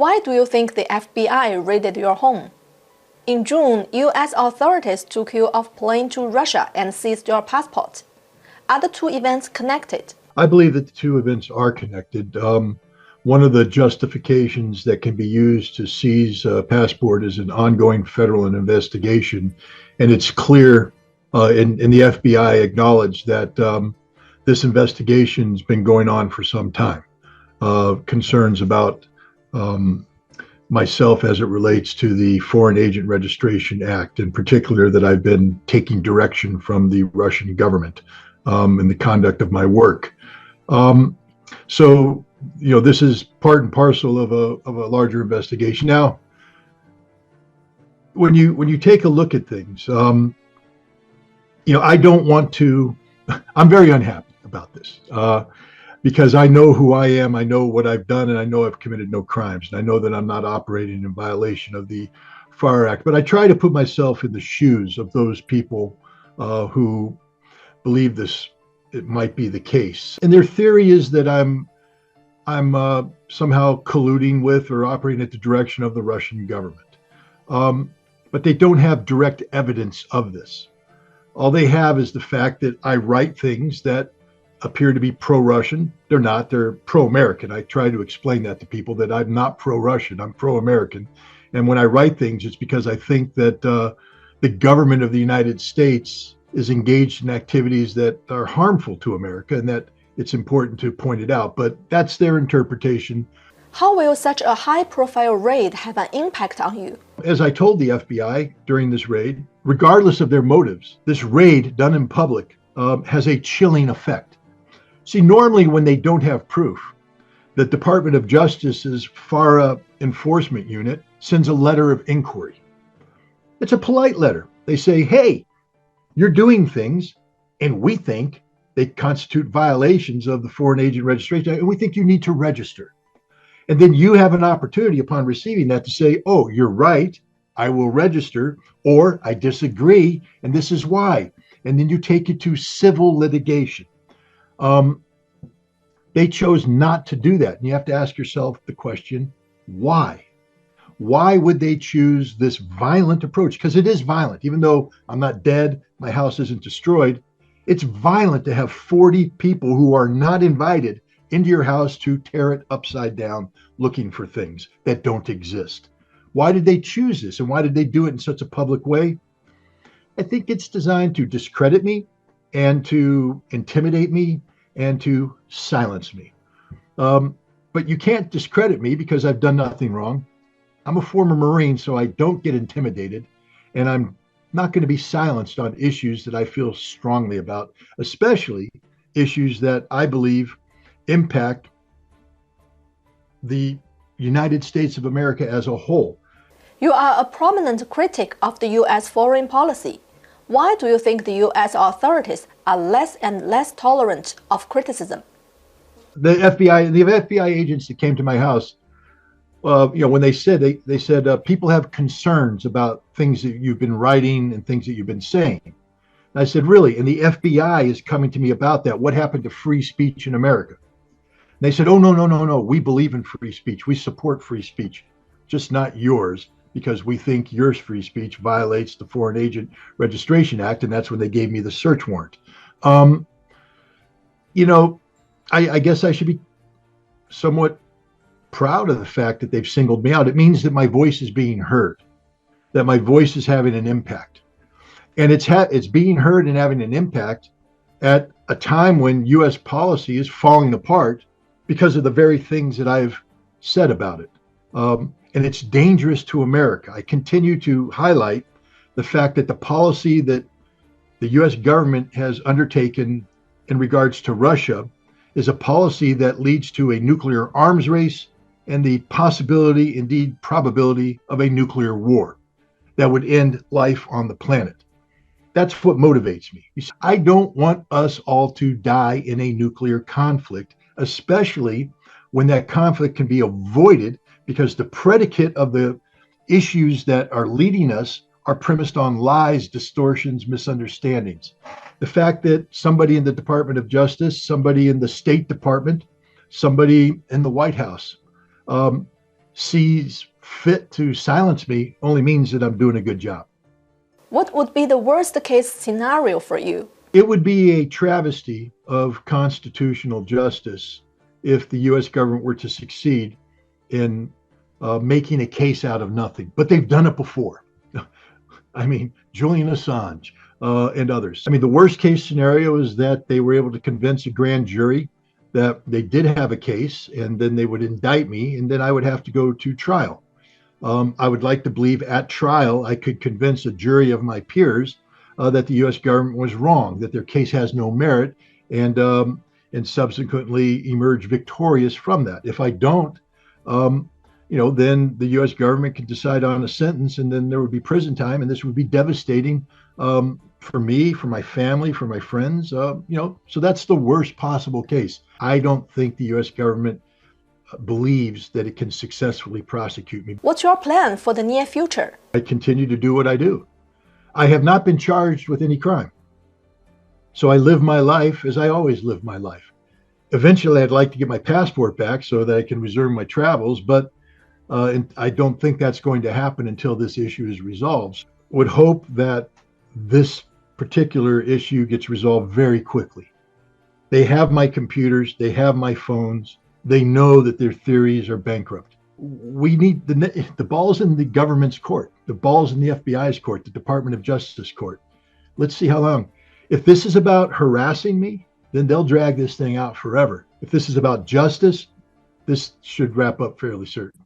Why do you think the FBI raided your home? In June, U.S. authorities took you off plane to Russia and seized your passport. Are the two events connected? I believe that the two events are connected. One of the justifications that can be used to seize a passport is an ongoing federal investigation. And it's clear, and the FBI acknowledged that this investigation's been going on for some time. Concerns about myself as it relates to the Foreign Agent Registration Act, in particular, that I've been taking direction from the Russian government in the conduct of my work. So, this is part and parcel of a larger investigation. Now, when you take a look at things, I don't want to. I'm very unhappy about this because I know who I am, I know what I've done, and I know I've committed no crimes, and I know that I'm not operating in violation of the Fire Act. But I try to put myself in the shoes of those people who believe it might be the case. And their theory is that I'm somehow colluding with or operating at the direction of the Russian government. But they don't have direct evidence of this. All they have is the fact that I write things that appear to be pro-Russian. They're not, they're pro-American. I try to explain that to people, that I'm not pro-Russian, I'm pro-American. And when I write things, it's because I think that the government of the United States is engaged in activities that are harmful to America, and that it's important to point it out. But that's their interpretation. How will such a high-profile raid have an impact on you? As I told the FBI during this raid, regardless of their motives, this raid done in public has a chilling effect. See, normally when they don't have proof, the Department of Justice's FARA enforcement unit sends a letter of inquiry. It's a polite letter. They say, hey, you're doing things, and we think they constitute violations of the Foreign Agent Registration Act, and we think you need to register. And then you have an opportunity upon receiving that to say, oh, you're right, I will register, or I disagree, and this is why. And then you take it to civil litigation. They chose not to do that. And you have to ask yourself the question, why? Why would they choose this violent approach? Because it is violent. Even though I'm not dead, my house isn't destroyed, it's violent to have 40 people who are not invited into your house to tear it upside down looking for things that don't exist. Why did they choose this? And why did they do it in such a public way? I think it's designed to discredit me and to intimidate me and to silence me. But you can't discredit me because I've done nothing wrong. I'm a former Marine, so I don't get intimidated, and I'm not going to be silenced on issues that I feel strongly about, especially issues that I believe impact the United States of America as a whole. You are a prominent critic of the U.S. foreign policy. Why do you think the U.S. authorities are less and less tolerant of criticism? The FBI agents that came to my house, when they said people have concerns about things that you've been writing and things that you've been saying. And I said, really? And the FBI is coming to me about that. What happened to free speech in America? And they said, oh, no. We believe in free speech. We support free speech, just not yours, because we think your free speech violates the Foreign Agent Registration Act. And that's when they gave me the search warrant. I guess I should be somewhat proud of the fact that they've singled me out. It means that my voice is being heard, that my voice is having an impact. And it's being heard and having an impact at a time when U.S. policy is falling apart because of the very things that I've said about it. And it's dangerous to America. I continue to highlight the fact that the policy that the U.S. government has undertaken in regards to Russia is a policy that leads to a nuclear arms race and the possibility, indeed probability, of a nuclear war that would end life on the planet. That's what motivates me. I don't want us all to die in a nuclear conflict, especially when that conflict can be avoided because the predicate of the issues that are leading us are premised on lies, distortions, misunderstandings. The fact that somebody in the Department of Justice, somebody in the State Department, somebody in the White House sees fit to silence me only means that I'm doing a good job. What would be the worst case scenario for you? It would be a travesty of constitutional justice if the U.S. government were to succeed in making a case out of nothing. But they've done it before. I mean, Julian Assange and others. I mean, the worst case scenario is that they were able to convince a grand jury that they did have a case, and then they would indict me, and then I would have to go to trial. I would like to believe at trial I could convince a jury of my peers that the U.S. government was wrong, that their case has no merit, and subsequently emerge victorious from that. If I don't, then the U.S. government can decide on a sentence, and then there would be prison time, and this would be devastating for me, for my family, for my friends. So that's the worst possible case. I don't think the U.S. government believes that it can successfully prosecute me. What's your plan for the near future? I continue to do what I do. I have not been charged with any crime. So I live my life as I always live my life. Eventually, I'd like to get my passport back so that I can resume my travels, but I don't think that's going to happen until this issue is resolved. Would hope that this particular issue gets resolved very quickly. They have my computers, they have my phones, they know that their theories are bankrupt. We need the ball's in the government's court, the ball's in the FBI's court, the Department of Justice court. Let's see how long. If this is about harassing me, then they'll drag this thing out forever. If this is about justice, this should wrap up fairly certain.